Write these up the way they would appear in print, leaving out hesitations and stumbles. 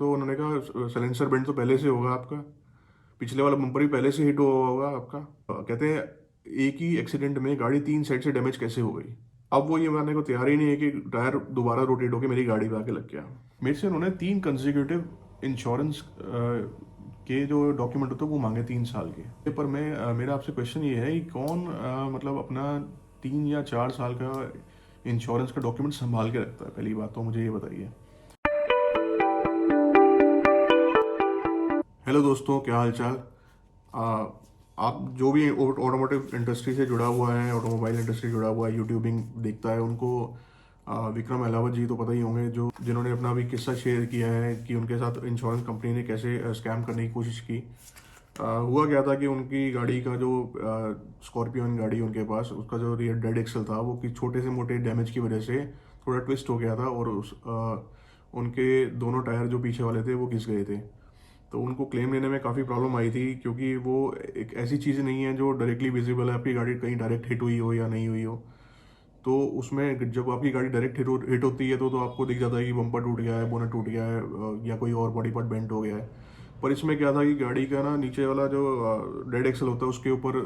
तो उन्होंने कहा सलेंसर बेंड तो पहले से होगा आपका, पिछले वाला बम्पर भी पहले से हिट हुआ होगा आपका। कहते हैं एक ही एक्सीडेंट में गाड़ी तीन साइड से डैमेज कैसे हो गई। अब वो ये मानने को तैयार ही नहीं है कि टायर दोबारा रोटेट होकर मेरी गाड़ी पे आके लग गया। मेरे से उन्होंने 3 कंसेक्यूटिव इंश्योरेंस के जो डॉक्यूमेंट होते हैं वो मांगे 3 साल के। पर मैं मेरा आपसे क्वेश्चन ये है कि कौन मतलब अपना 3 या 4 साल का इंश्योरेंस का डॉक्यूमेंट संभाल के रखता है, पहली बात तो मुझे ये बताइए। हेलो दोस्तों, क्या हाल चाल। आ, आप जो भी ऑटोमोटिव इंडस्ट्री से जुड़ा हुआ है, ऑटोमोबाइल इंडस्ट्री से जुड़ा हुआ है, यूट्यूबिंग देखता है, उनको विक्रम अहलावत जी तो पता ही होंगे, जो जिन्होंने अपना भी किस्सा शेयर किया है कि उनके साथ इंश्योरेंस कंपनी ने कैसे स्कैम करने की कोशिश की। हुआ क्या था कि उनकी गाड़ी का जो स्कॉर्पियन गाड़ी उनके पास, उसका जो रियर डेड एक्सल था वो कि छोटे से मोटे डैमेज की वजह से थोड़ा ट्विस्ट हो गया था, और उनके दोनों टायर जो पीछे वाले थे वो घिस गए थे। तो उनको क्लेम लेने में काफ़ी प्रॉब्लम आई थी, क्योंकि वो एक ऐसी चीज़ नहीं है जो डायरेक्टली विजिबल है, आपकी गाड़ी कहीं डायरेक्ट हिट हुई हो या नहीं हुई हो। तो उसमें जब आपकी गाड़ी डायरेक्ट हिट होती है तो आपको दिख जाता है कि बम्पर टूट गया है, बोनट टूट गया है, या कोई और बॉडी पार्ट बेंट हो गया है। पर इसमें क्या था कि गाड़ी का ना नीचे वाला जो डेड एक्सल होता है उसके ऊपर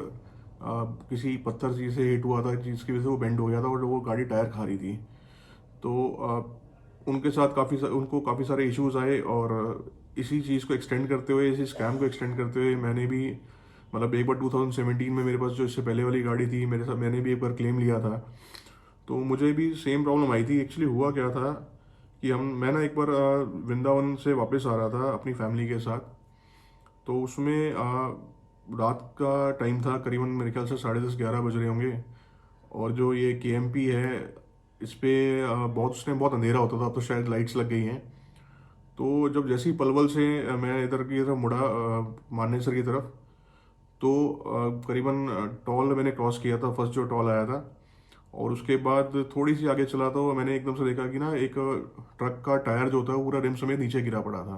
किसी पत्थर चीज़ से हिट हुआ था, जिसकी वजह से वो बेंड हो गया था और वो गाड़ी टायर खा रही थी। तो उनके साथ उनको काफ़ी सारे इश्यूज आए, और इसी चीज़ को एक्सटेंड करते हुए, इसी स्कैम को एक्सटेंड करते हुए मैंने भी मतलब एक बार 2017 में मेरे पास जो इससे पहले वाली गाड़ी थी मेरे साथ, मैंने भी एक बार क्लेम लिया था। तो मुझे भी सेम प्रॉब्लम आई थी। एक्चुअली हुआ क्या था कि मैं ना एक बार वृंदावन से वापस आ रहा था अपनी फैमिली के साथ। तो उसमें रात का टाइम था, करीबन मेरे ख्याल से 10:30-11 बज रहे होंगे। और जो ये केएमपी है, इस पे बहुत उस टाइम बहुत अंधेरा होता था, अब तो शायद लाइट्स लग गई हैं। तो जब जैसे ही पलवल से मैं इधर की तरफ मुड़ा, मानेसर की तरफ, तो करीबन टॉल मैंने क्रॉस किया था, फर्स्ट जो टॉल आया था। और उसके बाद थोड़ी सी आगे चला तो मैंने एकदम से देखा कि ना एक ट्रक का टायर जो होता है वो पूरा रिम समेत नीचे गिरा पड़ा था।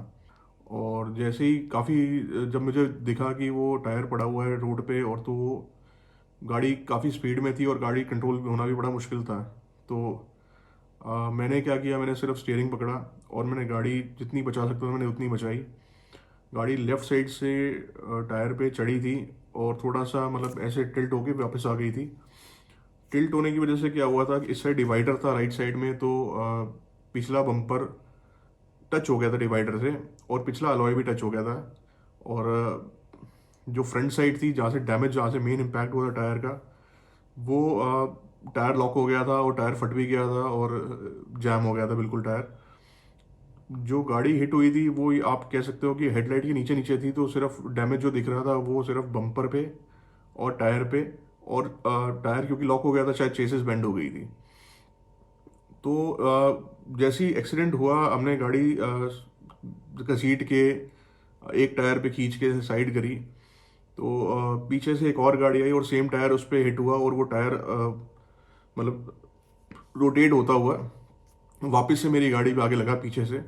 और जैसे ही काफ़ी जब मुझे दिखा कि वो टायर पड़ा हुआ है रोड पे, और तो वो गाड़ी काफ़ी स्पीड में थी और गाड़ी कंट्रोल होना भी बड़ा मुश्किल था। तो मैंने क्या किया, मैंने सिर्फ स्टीयरिंग पकड़ा और मैंने गाड़ी जितनी बचा सकता था मैंने उतनी बचाई। गाड़ी लेफ्ट साइड से टायर पे चढ़ी थी, और थोड़ा सा मतलब ऐसे टिल्ट होके वापस आ गई थी। टिल्ट होने की वजह से क्या हुआ था कि इस साइड डिवाइडर था राइट साइड में, तो पिछला बम्पर टच हो गया था डिवाइडर से, और पिछला अलॉय भी टच हो गया था। और जो फ्रंट साइड थी, जहाँ से डैमेज, जहाँ से मेन इम्पैक्ट हुआ था टायर का, वो टायर लॉक हो गया था और टायर फट भी गया था, और जैम हो गया था बिल्कुल टायर। जो गाड़ी हिट हुई थी वो आप कह सकते हो कि हेडलाइट के नीचे नीचे थी, तो सिर्फ डैमेज जो दिख रहा था वो सिर्फ बम्पर पे और टायर पे। और टायर क्योंकि लॉक हो गया था, शायद चेसिस बेंड हो गई थी। तो जैसे ही एक्सीडेंट हुआ, हमने गाड़ी घसीट के एक टायर पे खींच के साइड करी। तो पीछे से एक और गाड़ी आई और सेम टायर उस पर हिट हुआ, और वो टायर मतलब रोटेट होता हुआ वापस से मेरी गाड़ी पे आगे लगा पीछे से।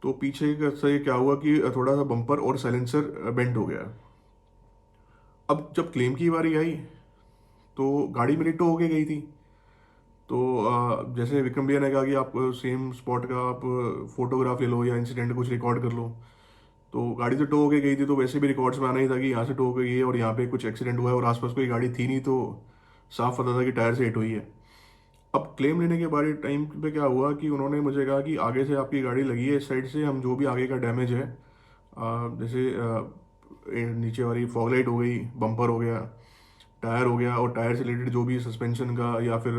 तो पीछे से क्या हुआ कि थोड़ा सा बम्पर और साइलेंसर बेंड हो गया। अब जब क्लेम की बारी आई तो गाड़ी मेरी टो होके गई थी। तो जैसे विक्रम भैया ने कहा कि आप सेम स्पॉट का आप फोटोग्राफ ले लो या इंसिडेंट कुछ रिकॉर्ड कर लो। तो गाड़ी तो टो होके गई थी, तो वैसे भी रिकॉर्ड्स में आना ही था कि यहाँ से टो हो गई है और यहाँ पे कुछ एक्सीडेंट हुआ है, और आसपास कोई गाड़ी थी नहीं, तो साफ पता था कि टायर से हिट हुई है। अब क्लेम लेने के बारे टाइम पे क्या हुआ कि उन्होंने मुझे कहा कि आगे से आपकी गाड़ी लगी है इस साइड से, हम जो भी आगे का डैमेज है, जैसे नीचे वाली फॉग लाइट हो गई, बम्पर हो गया, टायर हो गया, और टायर से रिलेटेड जो भी सस्पेंशन का या फिर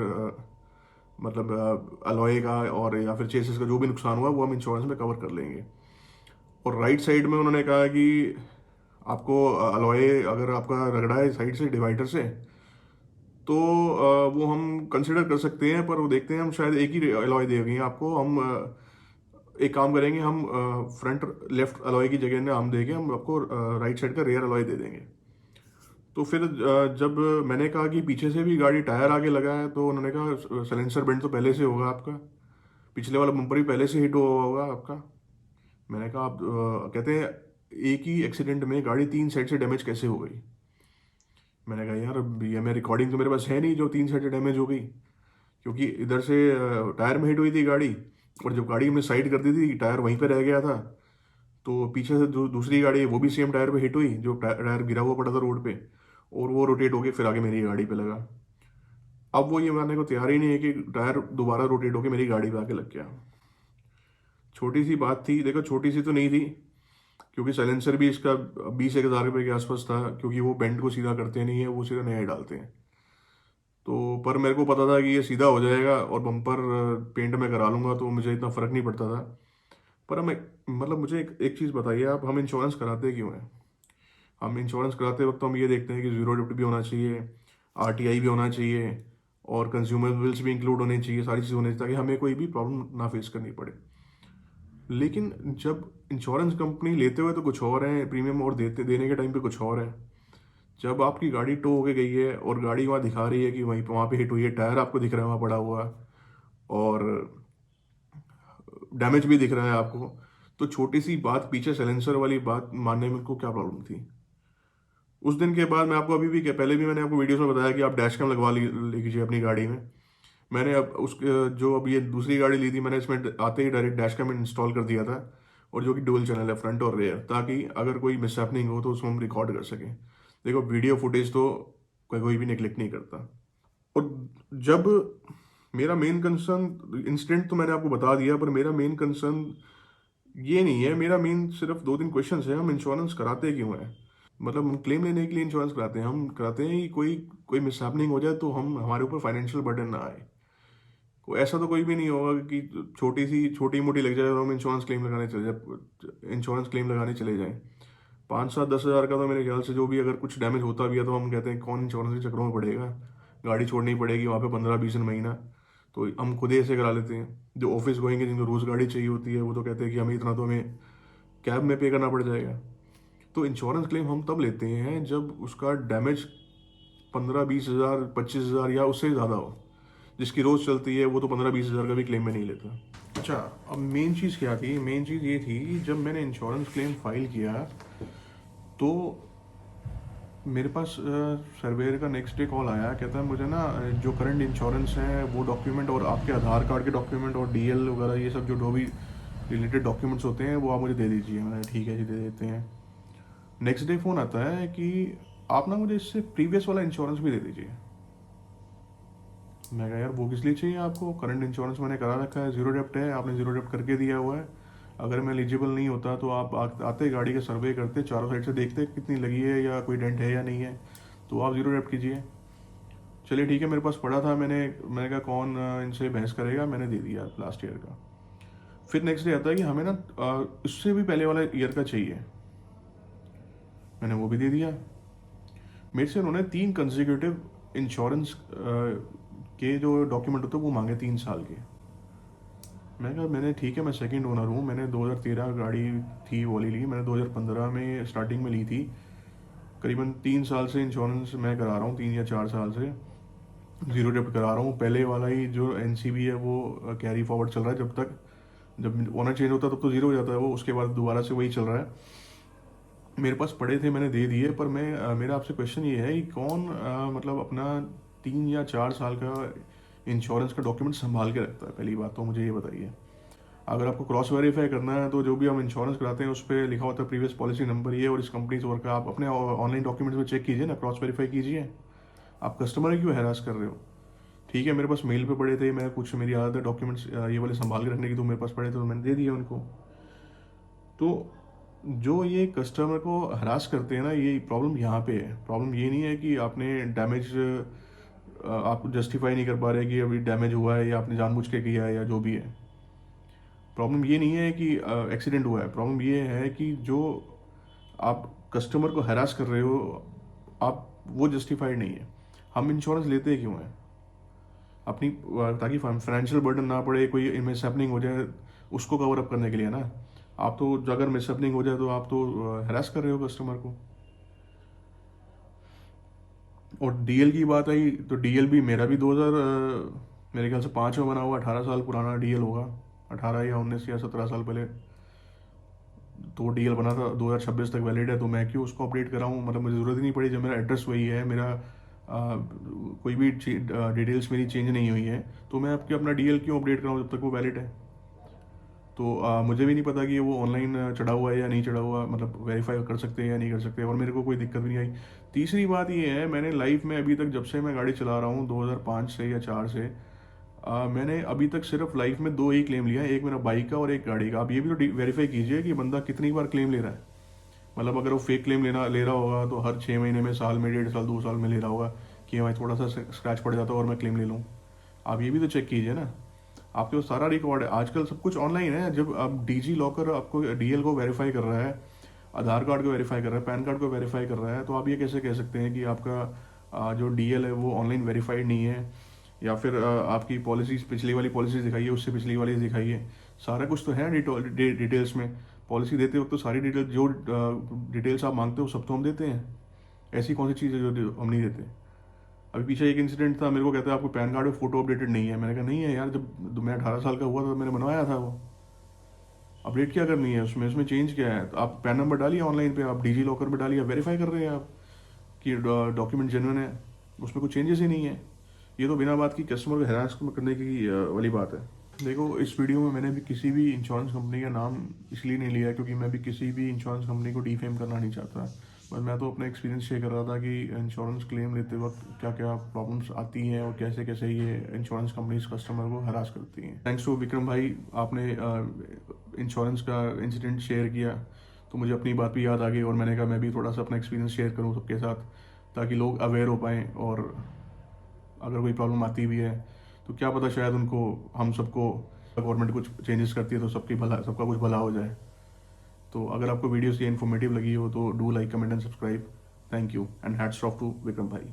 मतलब अलॉय का और या फिर चेसिस का जो भी नुकसान हुआ वो हम इंश्योरेंस में कवर कर लेंगे। और राइट साइड में उन्होंने कहा कि आपको अलॉय अगर आपका रगड़ा है साइड से डिवाइडर से, तो वो हम कंसिडर कर सकते हैं, पर वो देखते हैं हम शायद एक ही अलॉय देंगे आपको। हम एक काम करेंगे, हम फ्रंट लेफ्ट अलॉय की जगह ना हम देंगे, हम आपको राइट साइड का रेयर अलॉय दे देंगे। तो फिर जब मैंने कहा कि पीछे से भी गाड़ी टायर आगे लगा है, तो उन्होंने कहा सलेंसर बेंड तो पहले से होगा आपका, पिछले वाला बम्पर भी पहले से हिट हुआ होगा आपका। मैंने कहा आप कहते हैं एक ही एक्सीडेंट में गाड़ी तीन साइड से डैमेज कैसे हो गई। मैंने कहा यार ये मैं रिकॉर्डिंग तो मेरे पास है नहीं जो तीन साइड से डैमेज हो गई, क्योंकि इधर से टायर में हिट हुई थी गाड़ी, और जब गाड़ी हमने साइड कर दी थी, टायर वहीं पे रह गया था। तो पीछे से दूसरी गाड़ी, वो भी सेम टायर पे हिट हुई, जो टायर गिरा हुआ पड़ा था रोड पे, और वो रोटेट होके फिर आगे मेरी गाड़ी पे लगा। अब वो ये मानने को तैयार ही नहीं है कि टायर दोबारा रोटेट होके मेरी गाड़ी पे आके लग गया। छोटी सी बात थी, देखो छोटी सी तो नहीं थी, क्योंकि साइलेंसर भी इसका 20,000 रुपये के आसपास था, क्योंकि वो बेंड को सीधा करते नहीं है, वो सीधा नया ही डालते हैं। तो पर मेरे को पता था कि ये सीधा हो जाएगा और बम्पर पेंट में करा लूंगा, तो मुझे इतना फ़र्क नहीं पड़ता था। पर हमें, मतलब मुझे एक चीज़ बताइए आप, हम इंश्योरेंस कराते क्यों हैं? हम इंश्योरेंस कराते वक्त तो हम ये देखते हैं कि ज़ीरो डिप्ट भी होना चाहिए, आरटीआई भी होना चाहिए, और कंज्यूमर बिल्स भी इंक्लूड होने चाहिए, सारी चीज़ होनी चाहिए, ताकि हमें कोई भी प्रॉब्लम ना फेस करनी पड़े। लेकिन जब इंश्योरेंस कंपनी लेते हुए तो कुछ और है प्रीमियम, और देने के टाइम पे कुछ और है। जब आपकी गाड़ी टो होके गई है और गाड़ी वहाँ दिखा रही है कि वहीं वहाँ पे हिट हुई है, टायर आपको दिख रहा है वहाँ पड़ा हुआ, और डैमेज भी दिख रहा है आपको, तो छोटी सी बात, पीछे साइलेंसर वाली बात मानने में को क्या प्रॉब्लम थी? उस दिन के बाद मैं आपको अभी भी, पहले भी मैंने आपको वीडियोस में बताया कि आप डैश कैम लगवा लीजिए अपनी गाड़ी में। मैंने अब उसके जो अब ये दूसरी गाड़ी ली थी, मैंने इसमें आते ही डायरेक्ट डैश कैम इंस्टॉल कर दिया था, और जो कि डुअल चैनल है, फ्रंट और रेयर, ताकि अगर कोई मिसहैपनिंग हो तो उसको हम रिकॉर्ड कर सकें। देखो वीडियो फुटेज तो कोई भी निगलेक्ट नहीं करता। और जब मेरा मेन कंसर्न, इंसिडेंट तो मैंने आपको बता दिया, पर मेरा मेन कंसर्न ये नहीं है। मेरा मेन सिर्फ दो तीन क्वेश्चन है, हम इंश्योरेंस कराते क्यों हैं? मतलब हम क्लेम लेने के लिए इंश्योरेंस कराते हैं, हम कराते हैं कि कोई कोई मिसहैपनिंग हो जाए तो हम हमारे ऊपर फाइनेंशियल बर्डन ना आए। ऐसा तो कोई भी नहीं होगा कि छोटी मोटी लग जाए और हम इंश्योरेंस क्लेम लगाने चले जाएं। 5-7-10 हज़ार का तो मेरे ख्याल से, जो भी अगर कुछ डैमेज होता भी है तो हम कहते हैं कौन इंश्योरेंस के चक्रों में पड़ेगा, गाड़ी छोड़नी पड़ेगी वहाँ पे 15-20 दिन महीना, तो हम खुद ही ऐसे करा लेते हैं। जो ऑफिस गोएंगे, जिनको रोज़ गाड़ी चाहिए होती है, वो तो कहते हैं कि हमें इतना तो हमें कैब में पे करना पड़ जाएगा। तो इंश्योरेंस क्लेम हम तब लेते हैं जब उसका डैमेज 15-20 हज़ार, 25 हज़ार या उससे ज़्यादा हो। जिसकी रोज़ चलती है वो तो 15-20 हज़ार का भी क्लेम में नहीं लेता। अच्छा, अब मेन चीज़ क्या थी? मेन चीज़ ये थी, जब मैंने इंश्योरेंस क्लेम फाइल किया तो मेरे पास सर्वेयर का नेक्स्ट डे कॉल आया, कहता है मुझे ना जो करंट इंश्योरेंस है वो डॉक्यूमेंट, और आपके आधार कार्ड के डॉक्यूमेंट और डीएल वगैरह, ये सब जो भी रिलेटेड डॉक्यूमेंट्स होते हैं वो आप मुझे दे दीजिए। मैंने ठीक है जी, दे देते हैं। नेक्स्ट डे फ़ोन आता है कि आप ना मुझे इससे प्रीवियस वाला इंश्योरेंस भी दे दीजिए। मैं कहा यार वो किस लिए चाहिए आपको? करंट इंश्योरेंस मैंने करा रखा है, जीरो डेप्ट है, आपने जीरो डेप्ट करके दिया हुआ है। अगर मैं एलिजिबल नहीं होता तो आप आते गाड़ी का सर्वे करते, चारों साइड से देखते कितनी लगी है या कोई डेंट है या नहीं है, तो आप जीरो डेप्ट कीजिए। चलिए ठीक है, मेरे पास पड़ा था, मैंने कहा कौन इनसे बहस करेगा, मैंने दे दिया लास्ट ईयर का। फिर नेक्स्ट डे आता है कि हमें ना इससे भी पहले वाला ईयर का चाहिए। मैंने वो भी दे दिया। मेरे से उन्होंने 3 कंसेक्यूटिव इंश्योरेंस के जो डॉक्यूमेंट होते हैं वो मांगे, 3 साल के। मैं कहा मैंने ठीक है, मैं सेकंड ओनर हूँ, मैंने 2013 गाड़ी थी वो वाली ली, मैंने 2015 में स्टार्टिंग में ली थी। करीबन 3 साल से इंश्योरेंस मैं करा रहा हूँ, 3 या 4 साल से ज़ीरो डेप्ट करा रहा हूँ। पहले वाला ही जो एनसीबी है वो कैरी फॉरवर्ड चल रहा है, जब ओनर चेंज होता है तब तो ज़ीरो हो जाता है वो, उसके बाद दोबारा से वही चल रहा है। मेरे पास पड़े थे, मैंने दे दिए। पर मेरा आपसे क्वेश्चन ये है कि कौन मतलब अपना 3 या 4 साल का इंश्योरेंस का डॉक्यूमेंट संभाल के रखता है? पहली बात तो मुझे ये बताइए। अगर आपको क्रॉस वेरीफाई करना है तो जो भी हम इंश्योरेंस कराते हैं उस पर लिखा होता है प्रीवियस पॉलिसी नंबर ये और इस कंपनी से वर्क, आप अपने ऑनलाइन डॉक्यूमेंट्स में चेक कीजिए ना, क्रॉस वेरीफाई कीजिए। आप कस्टमर क्यों हैरास कर रहे हो? ठीक है, मेरे पास मेल पे पड़े थे, मैं कुछ मेरी आदत है डॉक्यूमेंट्स ये वाले संभाल के रखने की, तो मेरे पास पड़े थे तो मैंने दे दिए उनको। तो जो ये कस्टमर को हरास करते हैं ना, ये प्रॉब्लम यहाँ पे है। प्रॉब्लम ये नहीं है कि आपने डैमेज, आप जस्टिफाई नहीं कर पा रहे कि अभी डैमेज हुआ है या आपने जानबूझ के किया है या जो भी है। प्रॉब्लम ये नहीं है कि एक्सीडेंट हुआ है, प्रॉब्लम ये है कि जो आप कस्टमर को हरास कर रहे हो, आप वो जस्टिफाइड नहीं है। हम इंश्योरेंस लेते क्यों हैं? अपनी ताकि फाइनेंशियल बर्डन ना पड़े, कोई मिसहैपनिंग हो जाए उसको कवर अप करने के लिए ना। आप तो अगर मिसहैपनिंग हो जाए तो आप तो हरास कर रहे हो कस्टमर को। और डीएल की बात आई तो डीएल भी मेरा भी 2000 मेरे ख्याल से 5 में बना हुआ, 18 साल पुराना डीएल होगा, 18 या 19 या 17 साल पहले तो डीएल बना था, 2026 तक वैलिड है। तो मैं क्यों उसको अपडेट कराऊँ? मतलब मुझे ज़रूरत ही नहीं पड़ी, जब मेरा एड्रेस वही है, मेरा कोई भी डिटेल्स मेरी चेंज नहीं हुई है, तो मैं आपके अपना डीएल क्यों अपडेट कराऊँ जब तक वो वैलिड है? तो मुझे भी नहीं पता कि वो ऑनलाइन चढ़ा हुआ है या नहीं चढ़ा हुआ, मतलब वेरीफाई कर सकते हैं या नहीं कर सकते, और मेरे को कोई दिक्कत भी नहीं आई। तीसरी बात ये है, मैंने लाइफ में अभी तक जब से मैं गाड़ी चला रहा हूँ 2005 से या 4 से, मैंने अभी तक सिर्फ लाइफ में 2 ही क्लेम लिया है, एक मेरा बाइक का और एक गाड़ी का। आप ये भी तो वेरीफाई कीजिए कि बंदा कितनी बार क्लेम ले रहा है। मतलब अगर वो फेक क्लेम ले रहा होगा तो हर 6 महीने में, साल में, 1.5 साल, 2 साल में ले रहा होगा कि भाई थोड़ा सा स्क्रैच पड़ जाता है और मैं क्लेम ले लूँ। आप ये भी तो चेक कीजिए ना, आपके पास सारा रिकॉर्ड है। आजकल सब कुछ ऑनलाइन है। जब अब डीजी लॉकर आपको डीएल को वेरीफाई कर रहा है, आधार कार्ड को वेरीफाई कर रहा है, पैन कार्ड को वेरीफाई कर रहा है, तो आप ये कैसे कह सकते हैं कि आपका जो डीएल है वो ऑनलाइन वेरीफाइड नहीं है? या फिर आपकी पॉलिसीज, पिछली वाली पॉलिसीज दिखाइए, उससे पिछली वाली दिखाइए। सारा कुछ तो है डिटेल्स में। पॉलिसी देते वक्त तो सारी डिटेल, जो डिटेल्स आप मांगते हो सब तो हम देते हैं। ऐसी कौन सी चीज़ है जो हम नहीं देते? अभी पीछे एक इंसिडेंट था, मेरे को कहता है आपको पैन कार्ड में फोटो अपडेटेड नहीं है। मैंने कहा नहीं है यार, जब मैं 18 साल का हुआ था मैंने बनवाया था वो। अपडेट क्या करनी है उसमें? उसमें चेंज क्या है? तो आप पैन नंबर डालिए ऑनलाइन पे, आप डीजी लॉकर में डालिए, वेरीफाई कर रहे हैं आप कि डॉक्यूमेंट जेन्युइन है, उसमें कुछ चेंजेस ही नहीं है। ये तो बिना बात की कस्टमर को हैरास करने की वाली बात है। देखो, इस वीडियो में मैंने भी किसी भी इंश्योरेंस कंपनी का नाम इसलिए नहीं लिया क्योंकि मैं भी किसी भी इंश्योरेंस कंपनी को डिफेम करना नहीं चाहता। बस मैं तो अपना एक्सपीरियंस शेयर कर रहा था कि इंश्योरेंस क्लेम लेते वक्त क्या क्या प्रॉब्लम्स आती हैं और कैसे कैसे ये इंश्योरेंस कंपनीज कस्टमर को हरास करती हैं। थैंक्स टू विक्रम भाई, आपने इंश्योरेंस का इंसिडेंट शेयर किया तो मुझे अपनी बात भी याद आ गई, और मैंने कहा मैं भी थोड़ा सा अपना एक्सपीरियंस शेयर करूँ सबके साथ, ताकि लोग अवेयर हो पाएँ। और अगर कोई प्रॉब्लम आती भी है तो क्या पता, शायद उनको, हम सबको, गवर्नमेंट कुछ चेंजेस करती है तो सबका कुछ भला हो जाए। तो अगर आपको वीडियोस ये इन्फॉर्मेटिव लगी हो तो do like, comment and subscribe. Thank you and hats off to Vikram भाई।